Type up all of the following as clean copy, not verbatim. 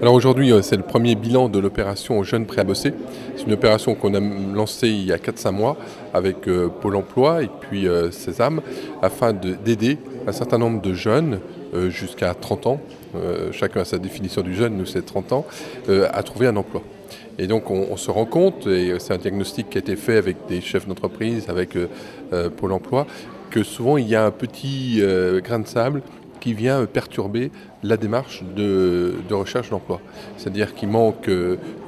Alors aujourd'hui, c'est le premier bilan de l'opération Jeunes prêts à bosser. C'est une opération qu'on a lancée il y a 4-5 mois avec Pôle emploi et puis Sésame afin d'aider un certain nombre de jeunes jusqu'à 30 ans, chacun a sa définition du jeune, nous c'est 30 ans, à trouver un emploi. Et donc on se rend compte, et c'est un diagnostic qui a été fait avec des chefs d'entreprise, avec Pôle emploi, que souvent il y a un petit grain de sable qui vient perturber la démarche de recherche d'emploi. C'est-à-dire qu'il manque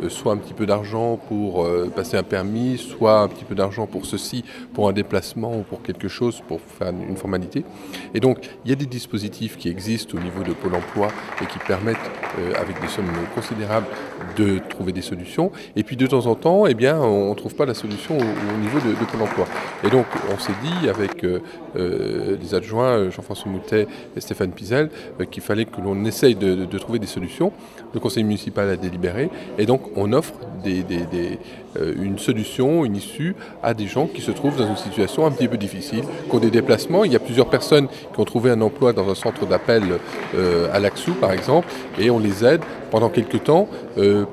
soit un petit peu d'argent pour passer un permis, soit un petit peu d'argent pour ceci, pour un déplacement ou pour quelque chose, pour faire une formalité. Et donc, il y a des dispositifs qui existent au niveau de Pôle emploi et qui permettent, avec des sommes considérables, de trouver des solutions. Et puis, de temps en temps, eh bien, on ne trouve pas la solution au niveau de Pôle emploi. Et donc, on s'est dit, avec les adjoints Jean-François Moutet et Stéphane Pizel, qu'il fallait que l'on essaye de trouver des solutions. Le conseil municipal a délibéré et donc on offre une solution, une issue à des gens qui se trouvent dans une situation un petit peu difficile, qui ont des déplacements. Il y a plusieurs personnes qui ont trouvé un emploi dans un centre d'appel à Laxou par exemple et on les aide pendant quelques temps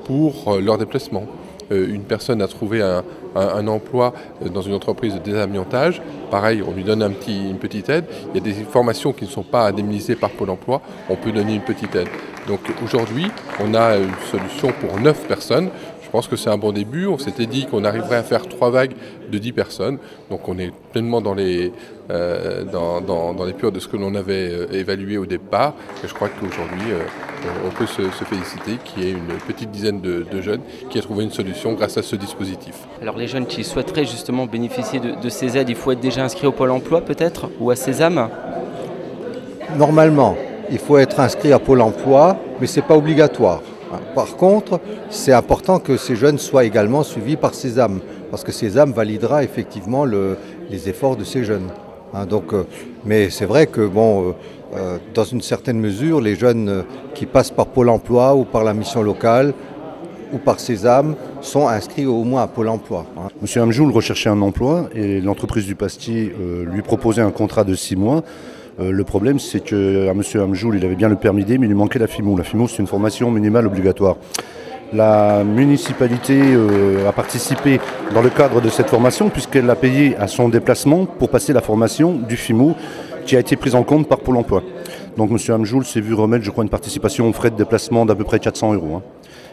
pour leur déplacement. Une personne a trouvé un emploi dans une entreprise de désamiantage. Pareil, on lui donne une petite aide. Il y a des formations qui ne sont pas indemnisées par Pôle emploi. On peut donner une petite aide. Donc aujourd'hui, on a une solution pour 9 personnes. Je pense que c'est un bon début. On s'était dit qu'on arriverait à faire 3 vagues de 10 personnes. Donc on est pleinement dans les purs de ce que l'on avait évalué au départ. Et je crois qu'aujourd'hui, on peut se féliciter qu'il y ait une petite dizaine de jeunes qui aient trouvé une solution grâce à ce dispositif. Alors les jeunes qui souhaiteraient justement bénéficier de ces aides, il faut être déjà inscrit au Pôle emploi peut-être ou à Sésame? Normalement, il faut être inscrit à Pôle emploi, mais ce n'est pas obligatoire. Par contre, c'est important que ces jeunes soient également suivis par Sésame, parce que Sésame validera effectivement les efforts de ces jeunes. Mais c'est vrai que dans une certaine mesure, les jeunes qui passent par Pôle emploi ou par la mission locale ou par Sésame sont inscrits au moins à Pôle emploi. Monsieur Amjoul recherchait un emploi et l'entreprise du Pastier lui proposait un contrat de 6 mois. Le problème, c'est qu'à M. Amjoul, il avait bien le permis D, mais il lui manquait la FIMO. La FIMO, c'est une formation minimale obligatoire. La municipalité a participé dans le cadre de cette formation, puisqu'elle l'a payé à son déplacement pour passer la formation du FIMO, qui a été prise en compte par Pôle emploi. Donc M. Amjoul s'est vu remettre, je crois, une participation aux frais de déplacement d'à peu près 400 €.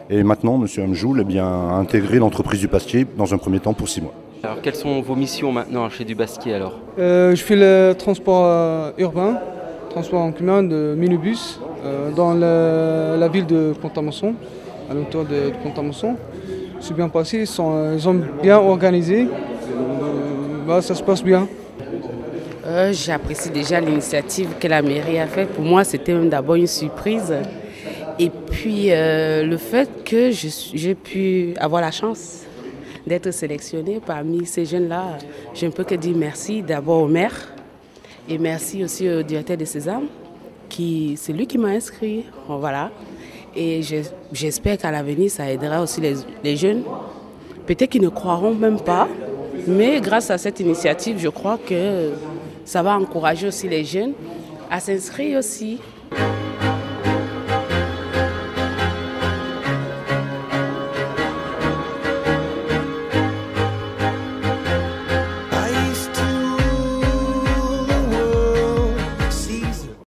Et maintenant, M. Amjoul a intégré l'entreprise du Pastier dans un premier temps pour 6 mois. Alors quelles sont vos missions maintenant chez du Pastier alors? Je fais le transport urbain, transport en commun de minibus dans la ville de Pont-à-Mousson, à l'autour de Pont-à-Mousson. C'est bien passé, ils sont bien organisés, ça se passe bien. J'apprécie déjà l'initiative que la mairie a faite. Pour moi, c'était même d'abord une surprise. Et puis le fait que j'ai pu avoir la chance d'être sélectionnée parmi ces jeunes-là, je ne peux que dire merci d'abord au maire et merci aussi au directeur de Sésame, c'est lui qui m'a inscrit. Voilà. Et j'espère qu'à l'avenir, ça aidera aussi les jeunes. Peut-être qu'ils ne croiront même pas, mais grâce à cette initiative, je crois que ça va encourager aussi les jeunes à s'inscrire aussi.